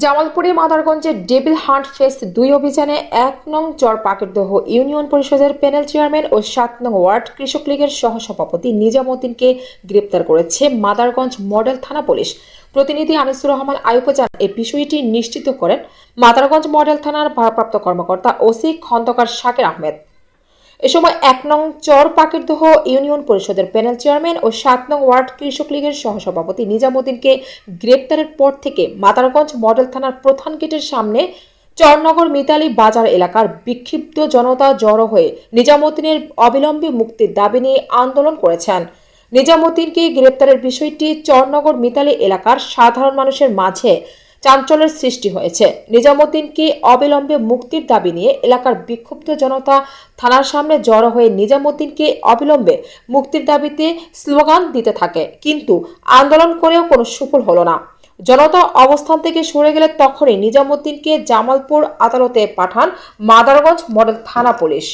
জামালপুরে মাদারগঞ্জের devil hunt fest ২ অভিযানে ১ নং চরপাকেরদহ ইউনিয়ন পরিষদের প্যানেল চেয়ারম্যান ও ৭ নং ওয়ার্ড কৃষক লীগের সহসভাপতি নিজামুদ্দিনকে গ্রেপ্তার করেছে মাদারগঞ্জ মডেল থানা পুলিশ। প্রতিনিধি আনিসুর রহমান আইয়ুব জানান, এই বিষয়টি নিশ্চিত করেন মাদারগঞ্জ মডেল থানার ভারপ্রাপ্ত কর্মকর্তা ওসি খন্দকার শাকির আহমেদ। এ সময় ১ নং চরপাকেরদহ ইউনিয়ন পরিষদের প্যানেল চেয়ারম্যান ও ৭ নং ওয়ার্ড কৃষক লীগের সহসভাপতি নিজামুদ্দিনকে গ্রেপ্তারের পর থেকে মাদারগঞ্জ মডেল থানার প্রধান গেটের সামনে চরনগর মিতালি বাজার এলাকার বিক্ষিপ্ত জনতা জড়ো হয়ে নিজামুদ্দিনের অবিলম্বে মুক্তির দাবি নিয়ে আন্দোলন করেছেন। নিজামুদ্দিনকে গ্রেপ্তারের বিষয়টি চরনগর মিতালি এলাকার সাধারণ মানুষের মাঝে চাঞ্চল্যের সৃষ্টি হয়েছে। নিজামুদ্দিনকে অবিলম্বে মুক্তির দাবি নিয়ে এলাকার বিক্ষুব্ধ জনতা থানার সামনে জড়ো হয়ে নিজামুদ্দিনকে অবিলম্বে মুক্তির দাবিতে স্লোগান দিতে থাকে, কিন্তু আন্দোলন করেও কোনো সুফল হলো না। জনতা অবস্থান থেকে সরে গেলে তখনই নিজামুদ্দিনকে জামালপুর আদালতে পাঠান মাদারগঞ্জ মডেল থানা পুলিশ।